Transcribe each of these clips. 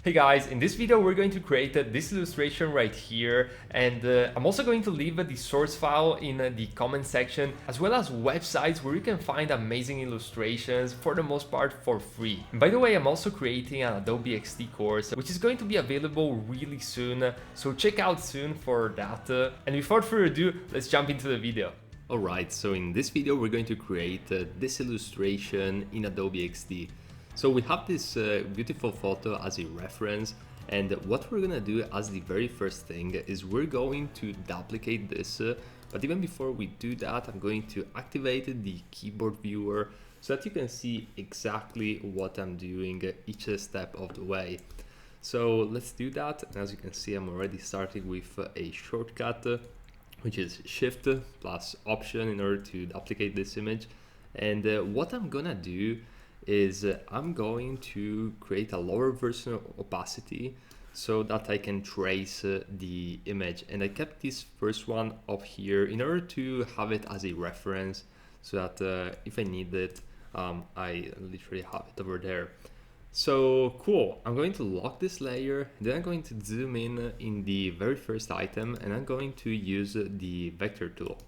Hey guys, in this video we're going to create this illustration right here, and I'm also going to leave the source file in the comment section, as well as websites where you can find amazing illustrations for the most part for free. And by the way, I'm also creating an Adobe XD course which is going to be available really soon, so check out soon for that. And without further ado, let's jump into the video. Alright, so in this video we're going to create this illustration in Adobe XD. So we have this beautiful photo as a reference, and what we're gonna do as the very first thing is we're going to duplicate this, but even before we do that, I'm going to activate the keyboard viewer so that you can see exactly what I'm doing each step of the way. So let's do that, and as you can see, I'm already starting with a shortcut, which is Shift plus Option in order to duplicate this image. And what I'm gonna do is I'm going to create a lower version of opacity so that I can trace the image, and I kept this first one up here in order to have it as a reference so that if I need it, I literally have it over there. So cool, I'm going to lock this layer, then I'm going to zoom in the very first item, and I'm going to use the vector tool.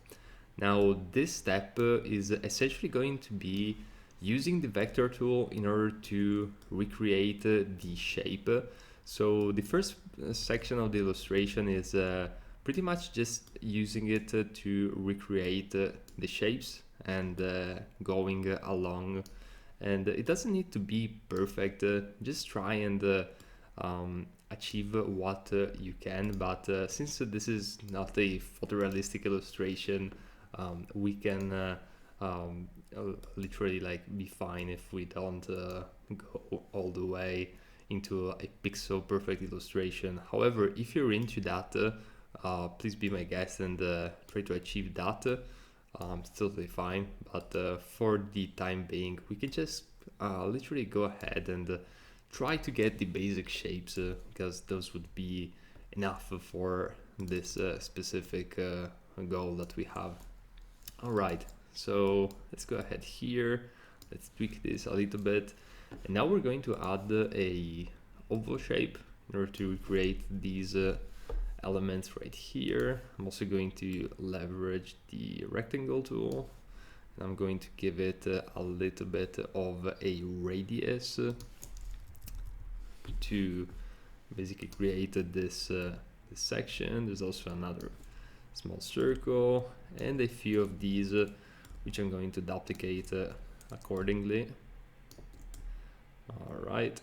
Now this step is essentially going to be using the vector tool in order to recreate the shape. So the first section of the illustration is pretty much just using it to recreate the shapes and going along. And it doesn't need to be perfect, just try and achieve what you can. But since this is not a photorealistic illustration, we can literally like be fine if we don't go all the way into a pixel perfect illustration. However, if you're into that, please be my guest and try to achieve that. It's totally fine, but for the time being, we can just literally go ahead and try to get the basic shapes because those would be enough for this specific goal that we have. All right, so let's go ahead here, let's tweak this a little bit, and now we're going to add a oval shape in order to create these elements right here. I'm also going to leverage the rectangle tool, and I'm going to give it a little bit of a radius to basically create this section. There's also another small circle and a few of these which I'm going to duplicate accordingly. All right,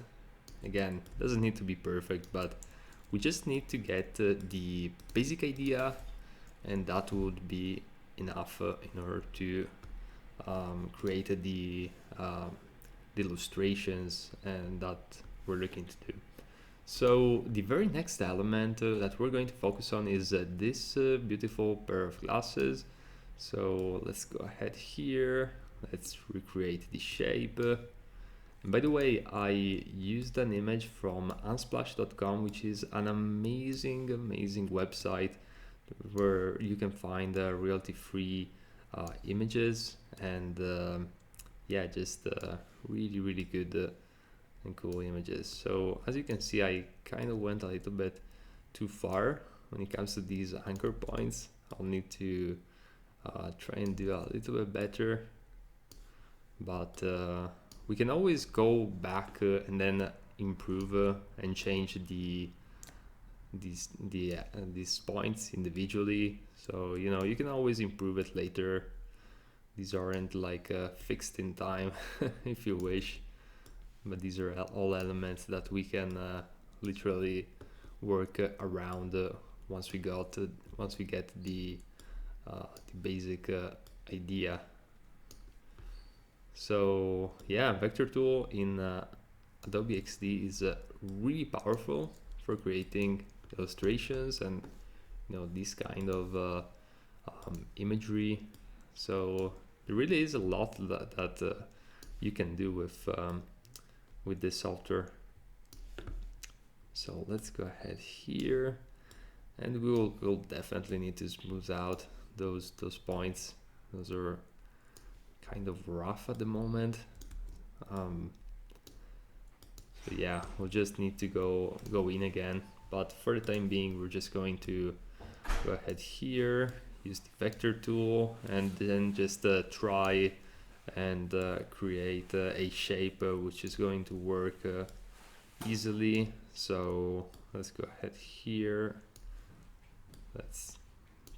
again, doesn't need to be perfect, but we just need to get the basic idea, and that would be enough in order to create the illustrations and that we're looking to do. So the very next element that we're going to focus on is this beautiful pair of glasses. So let's go ahead here, let's recreate the shape. And by the way, I used an image from unsplash.com, which is an amazing website where you can find royalty-free images, and yeah, just really good and cool images. So as you can see, I kind of went a little bit too far when it comes to these anchor points. I'll need to try and do a little bit better, but we can always go back and then improve and change these points individually. So you know, you can always improve it later. These aren't like fixed in time if you wish, but these are all elements that we can literally work around once we get the basic idea. So yeah, vector tool in Adobe XD is really powerful for creating illustrations and this kind of imagery. So there really is a lot that you can do with this software. So let's go ahead here, and we'll definitely need to smooth out those points. Those are kind of rough at the moment. But yeah, we'll just need to go in again. But for the time being, we're just going to go ahead here, use the vector tool, and then just try and create a shape which is going to work easily. So let's go ahead here. Let's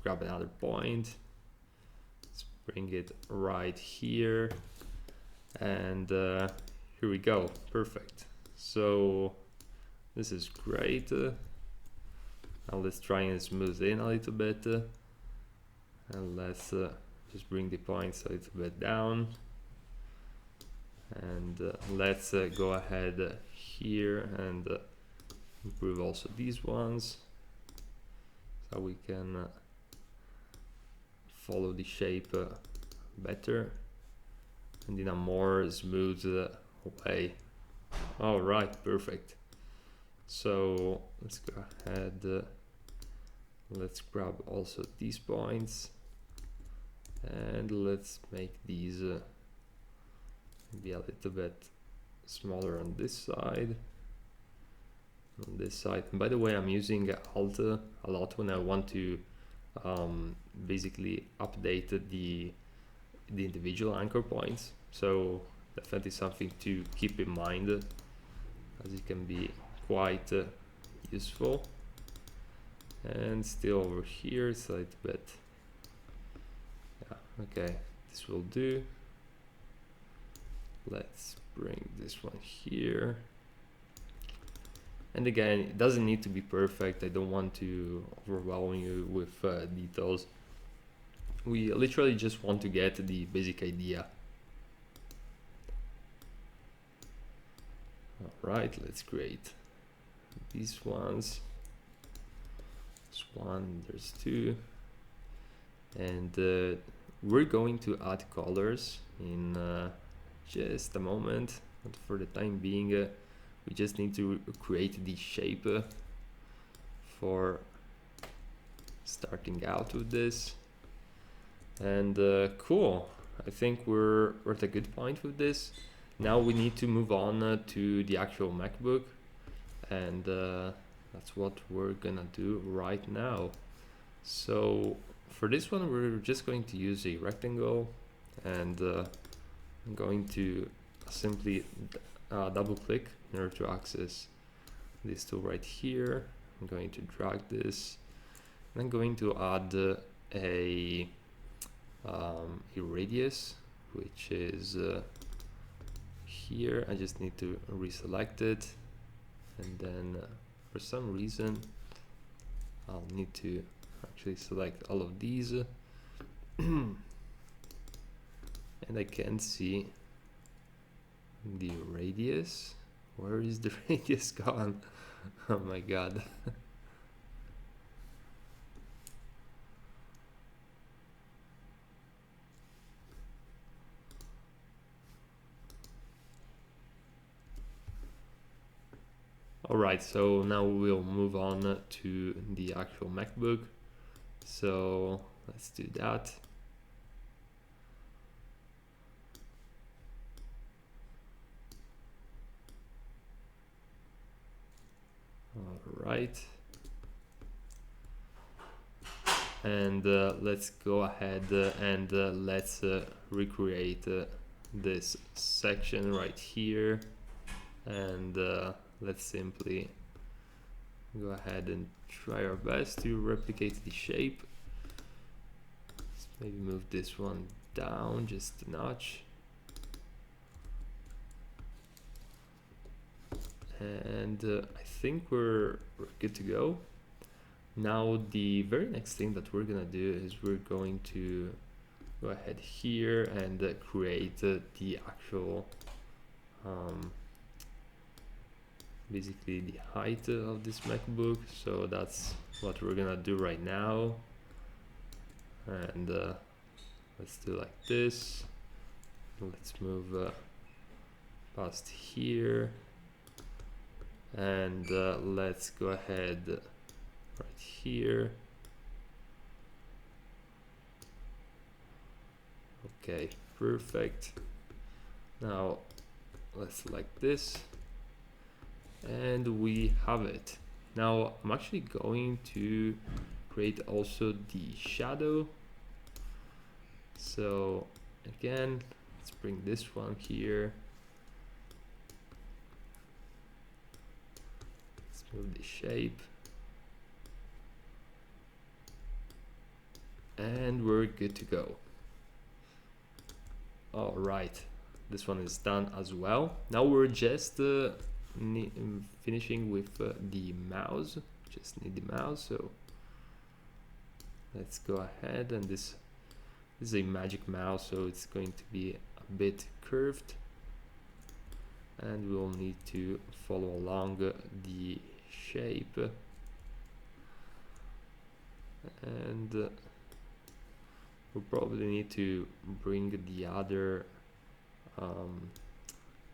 grab another point. Let's bring it right here. And here we go. Perfect. So this is great. Now let's try and smooth in a little bit. And let's just bring the points a little bit down. And let's go ahead here and improve also these ones, so we can follow the shape better and in a more smooth way. All right, perfect. So let's go ahead, let's grab also these points, and let's make these be a little bit smaller on this side. On this side, and by the way, I'm using Alt a lot when I want to basically update the individual anchor points. So definitely something to keep in mind, as it can be quite useful. And still over here, it's a little bit, yeah, okay, this will do. Let's bring this one here. And again, it doesn't need to be perfect. I don't want to overwhelm you with details. We literally just want to get the basic idea. All right, let's create these ones. There's one, there's two. And we're going to add colors in just a moment. But for the time being, we just need to create the shape for starting out with this. And cool, I think we're at a good point with this. Now we need to move on to the actual MacBook, and that's what we're gonna do right now. So for this one, we're just going to use a rectangle, and I'm going to simply double click in order to access this tool right here. I'm going to drag this, and I'm going to add a radius, which is here. I just need to reselect it, and then for some reason I'll need to actually select all of these and I can't see the radius. Where is the radius gone? Oh my god. Alright, so now we'll move on to the actual MacBook. So let's do that. Alright. And let's go ahead and let's recreate this section right here. And let's simply go ahead and try our best to replicate the shape. Let's maybe move this one down just a notch. And I think we're good to go. Now the very next thing that we're gonna do is we're going to go ahead here and create the actual basically the height of this MacBook. So that's what we're gonna do right now. And let's do like this. Let's move past here, and let's go ahead right here. Okay, perfect. Now let's select this, and we have it. Now I'm actually going to create also the shadow. So again, let's bring this one here. Let's move the shape. And we're good to go. All right, this one is done as well. Now we're just finishing with the mouse. Just need the mouse, so let's go ahead, and this is a magic mouse, so it's going to be a bit curved, and we'll need to follow along the shape, and we'll probably need to bring the other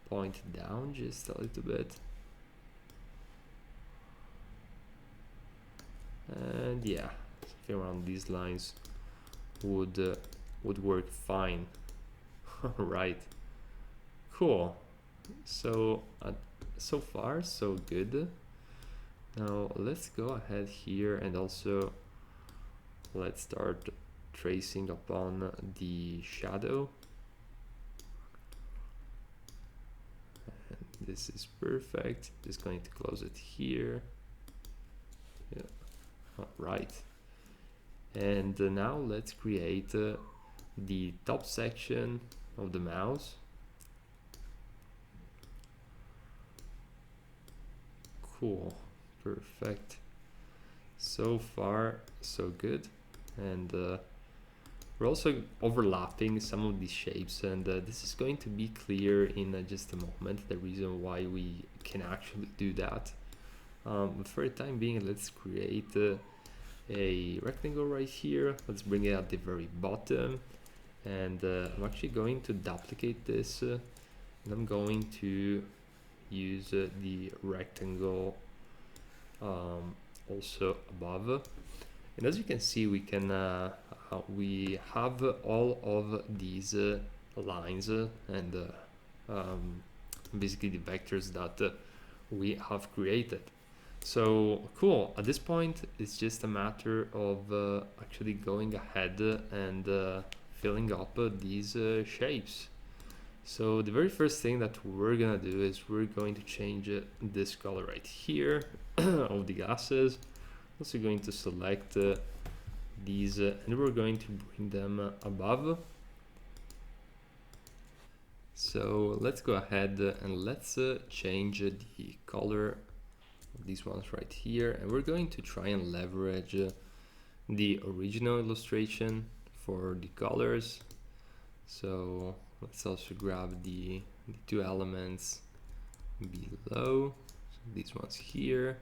point down just a little bit, and yeah, something around these lines would work fine. All right, cool. So so far so good. Now let's go ahead here and also let's start tracing upon the shadow. And this is perfect. Just going to close it here. Yeah. All right. And now let's create the top section of the mouse. Cool, perfect. So far so good. And we're also overlapping some of these shapes, and this is going to be clear in just a moment, the reason why we can actually do that. For the time being, let's create a rectangle right here. Let's bring it at the very bottom, and I'm actually going to duplicate this, and I'm going to use the rectangle also above. And as you can see, we can we have all of these lines and basically the vectors that we have created. So cool. At this point, it's just a matter of actually going ahead and filling up these shapes. So the very first thing that we're gonna do is we're going to change this color right here of the glasses. Also going to select these and we're going to bring them above. So let's go ahead and let's change the color of these ones right here, and we're going to try and leverage the original illustration for the colors. So let's also grab the two elements below, so these ones here,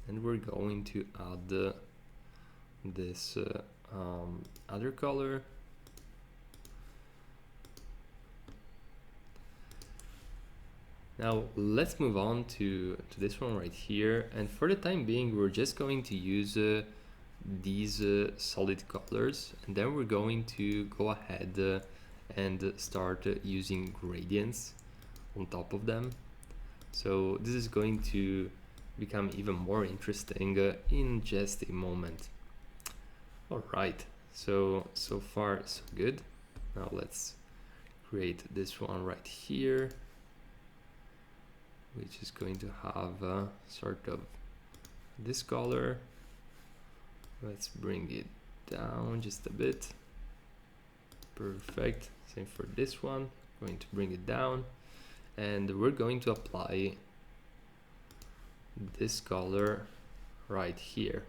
and we're going to add this other color. Now let's move on to this one right here, and for the time being we're just going to use these solid colors, and then we're going to go ahead and start using gradients on top of them. So this is going to become even more interesting in just a moment. All right, so far so good. Now let's create this one right here, which is going to have sort of this color. Let's bring it down just a bit. Perfect. Same for this one. Going to bring it down, and we're going to apply this color right here.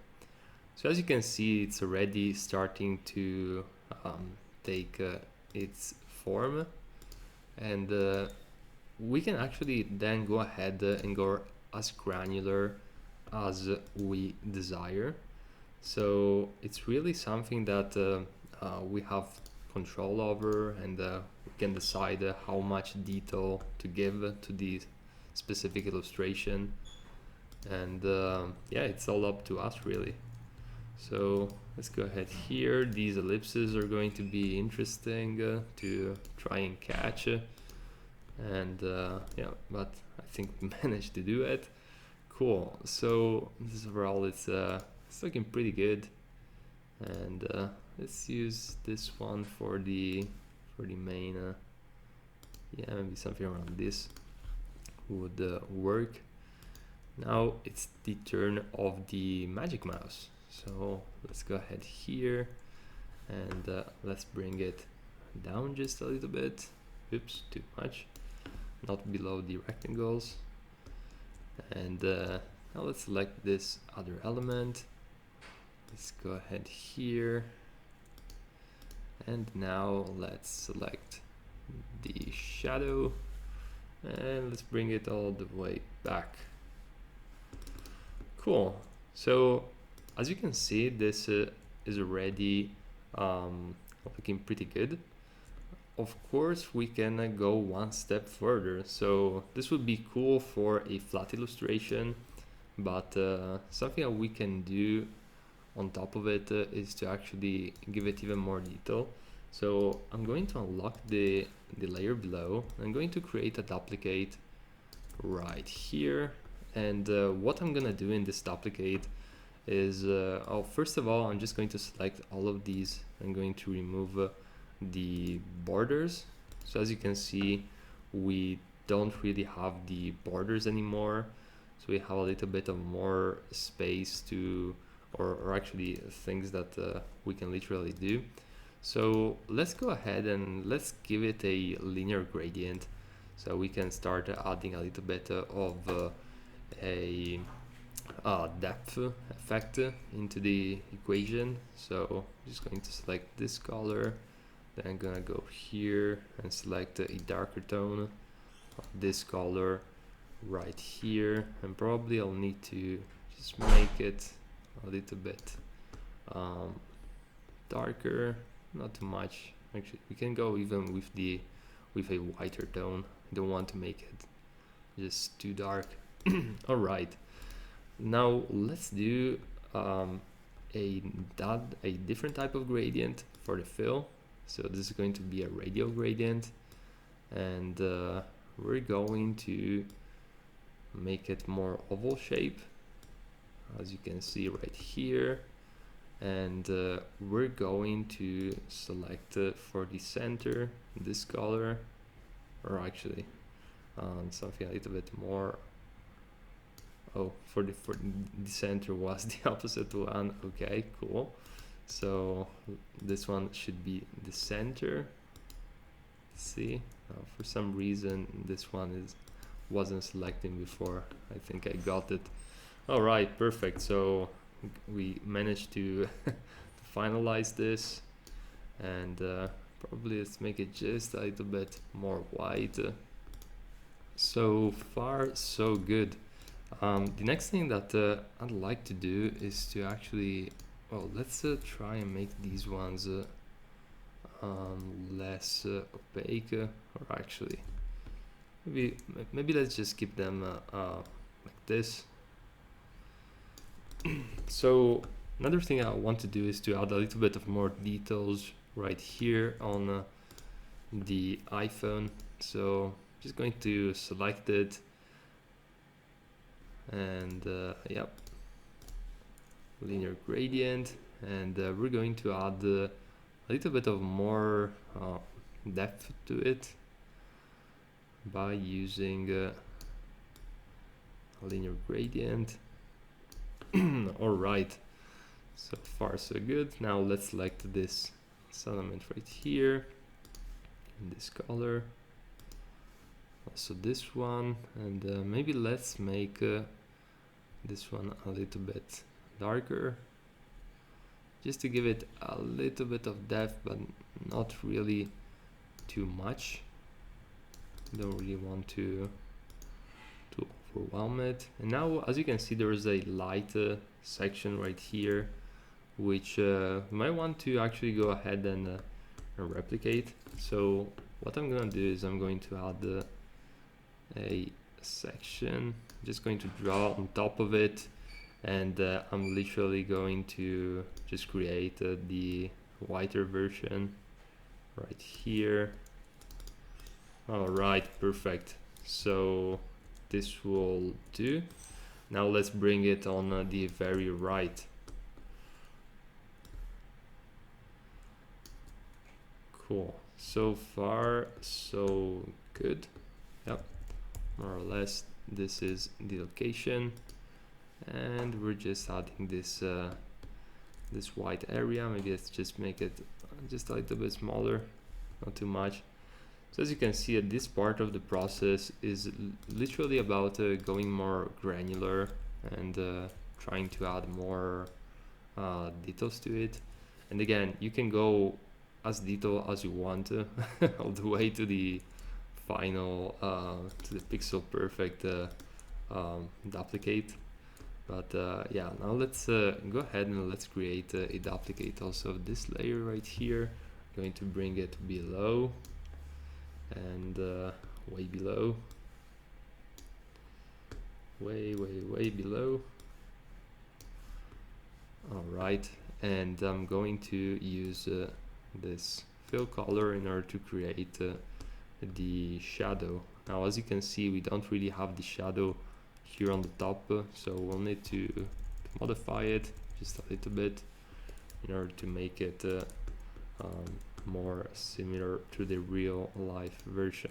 So as you can see, it's already starting to take its form, and we can actually then go ahead and go as granular as we desire. So it's really something that we have control over, and we can decide how much detail to give to the specific illustration, and yeah, it's all up to us really. So let's go ahead here. These ellipses are going to be interesting to try and catch, and yeah, but I think we managed to do it. Cool. So this overall, it's looking pretty good. And let's use this one for the main. Yeah, maybe something around this would work. Now it's the turn of the magic mouse. So let's go ahead here and let's bring it down just a little bit. Oops, too much. Not below the rectangles. And now let's select this other element. Let's go ahead here. And now let's select the shadow and let's bring it all the way back. Cool. So as you can see, this is already looking pretty good. Of course, we can go one step further. So this would be cool for a flat illustration, but something that we can do on top of it is to actually give it even more detail. So I'm going to unlock the layer below. I'm going to create a duplicate right here. And what I'm gonna do in this duplicate is, first of all, I'm just going to select all of these. I'm going to remove the borders. So as you can see, we don't really have the borders anymore. So we have a little bit of more space to, or actually things that we can literally do. So let's go ahead and let's give it a linear gradient. So we can start adding a little bit of a depth effect into the equation. So I'm just going to select this color, then I'm gonna go here and select a darker tone of this color right here, and probably I'll need to just make it a little bit darker, not too much. Actually, we can go even with a whiter tone. I don't want to make it just too dark. All right, now let's do a different type of gradient for the fill. So this is going to be a radial gradient, and we're going to make it more oval shape, as you can see right here. And we're going to select for the center this color, or actually something a little bit more. Oh, for the center was the opposite one. Okay, cool. So this one should be the center. See, for some reason this one wasn't selecting before. I think I got it. All right, perfect. So we managed to finalize this, and probably let's make it just a little bit more white. So far, so good. The next thing that I'd like to do is to actually, well, let's try and make these ones less opaque, or actually maybe let's just keep them like this. So another thing I want to do is to add a little bit of more details right here on the iPhone. So just going to select it, and yep, linear gradient, and we're going to add a little bit of more depth to it by using a linear gradient. All right, so far so good. Now let's select this element right here in this color, also this one, and maybe let's make this one a little bit darker, just to give it a little bit of depth, but not really too much. Don't really want to overwhelm it. And now, as you can see, there is a light section right here, which you might want to actually go ahead and replicate. So what I'm gonna do is I'm going to add a section, just going to draw on top of it, and I'm literally going to just create the whiter version right here. All right, perfect. So this will do. Now let's bring it on the very right. Cool. So far, so good. Yep. More or less, this is the location, and we're just adding this this white area. Maybe let's just make it just a little bit smaller, not too much. So as you can see, this part of the process is literally about going more granular and trying to add more details to it. And again, you can go as detailed as you want all the way to the final to the pixel perfect duplicate. But yeah, now let's go ahead and let's create a duplicate also of this layer right here. I'm going to bring it below and way below, way below. All right, and I'm going to use this fill color in order to create the shadow. Now as you can see, we don't really have the shadow here on the top, so we'll need to modify it just a little bit in order to make it more similar to the real life version.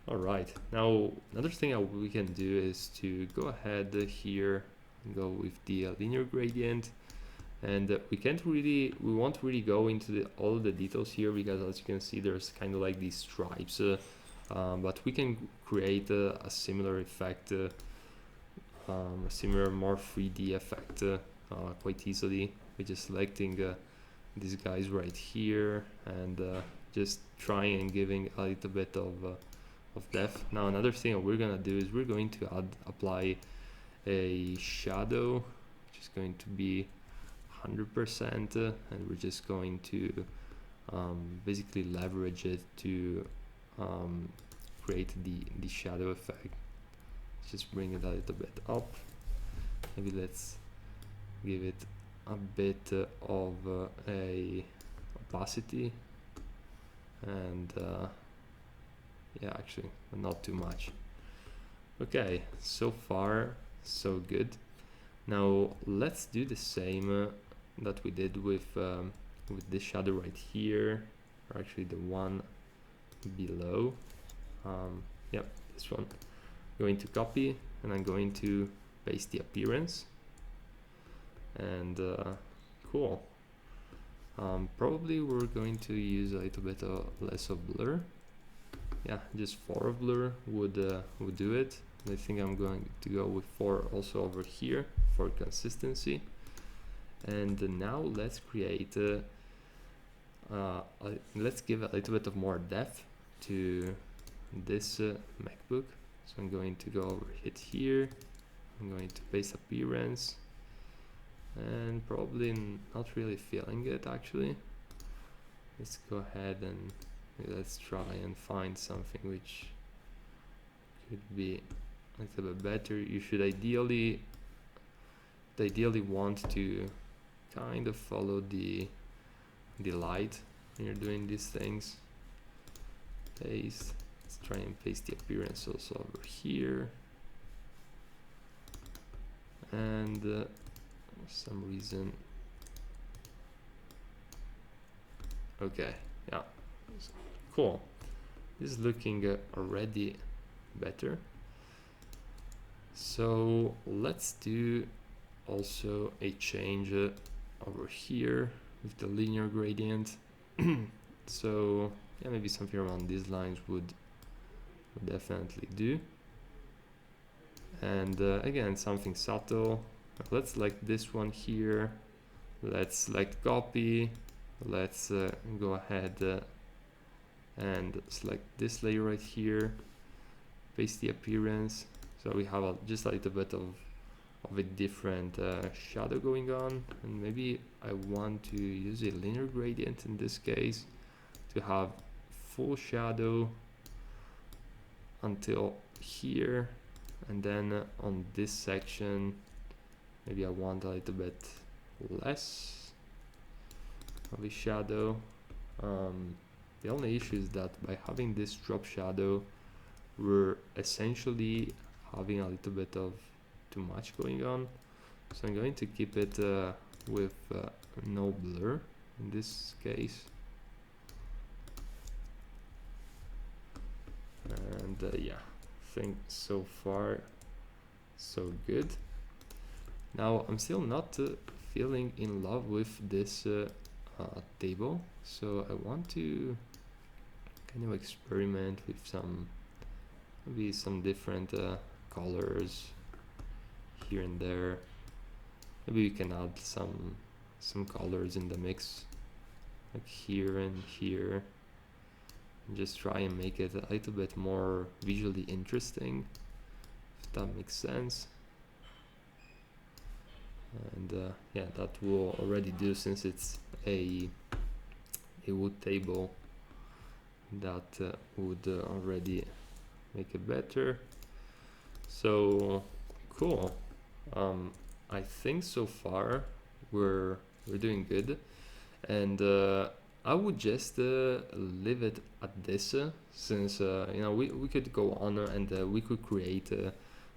All right, now another thing we can do is to go ahead here and go with the linear gradient, and we won't really go into all the details here, because as you can see, there's kind of like these stripes, but we can create a similar effect, a similar more 3D effect quite easily by just selecting these guys right here and just trying and giving a little bit of depth. Now another thing that we're gonna do is we're going to apply a shadow, which is going to be 100%, and we're just going to basically leverage it to create the shadow effect. Let's just bring it a little bit up. Maybe let's give it a bit of a opacity, and yeah, actually not too much. Okay, so far so good. Now let's do the same that we did with this shadow right here, or actually the one below. Yep, this one. I'm going to copy, and I'm going to paste the appearance, and cool. Probably we're going to use a little bit less of blur. Yeah, just 4 of blur would do it. And I think I'm going to go with 4 also over here for consistency. And now let's create let's give a little bit of more depth to this MacBook. So I'm going to go over it here. I'm going to paste appearance, and probably not really feeling it actually. Let's go ahead and let's try and find something which could be a little bit better. You should ideally want to kind of follow the light when you're doing these things. Paste. Let's try and paste the appearance also over here. And for some reason, okay, yeah, cool. This is looking already better. So let's do also a change over here with the linear gradient. So yeah, maybe something around these lines would definitely do. And again, something subtle. Let's select this one here. Let's select copy. Let's go ahead and select this layer right here. Paste the appearance. So we have just a little bit of a different shadow going on. And maybe I want to use a linear gradient in this case to have full shadow until here. And then on this section, maybe I want a little bit less of a shadow. The only issue is that by having this drop shadow, we're essentially having a little bit of too much going on. So I'm going to keep it with no blur in this case. And yeah, I think so far so good. Now I'm still not feeling in love with this table, so I want to kind of experiment with maybe some different colors here and there. Maybe we can add some colors in the mix, like here and here, and just try and make it a little bit more visually interesting, if that makes sense. And yeah, that will already do, since it's a wood table. That would already make it better. So cool. I think so far we're doing good, and I would just leave it at this, since you know, we could go on and we could create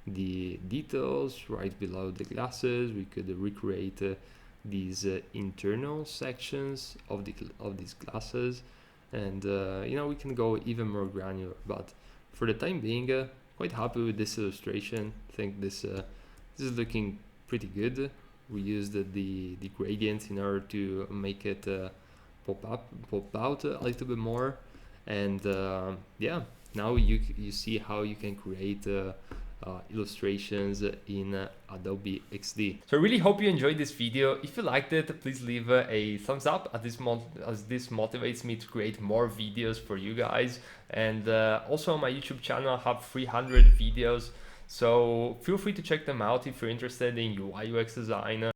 the details right below the glasses. We could recreate these internal sections of these glasses, and you know, we can go even more granular. But for the time being, quite happy with this illustration. I think this is looking pretty good. We used the gradients in order to make it pop out a little bit more, and yeah, now you see how you can create illustrations in Adobe XD. So I really hope you enjoyed this video. If you liked it, please leave a thumbs up, as this motivates me to create more videos for you guys. And also on my YouTube channel, I have 300 videos, so feel free to check them out if you're interested in UI UX design.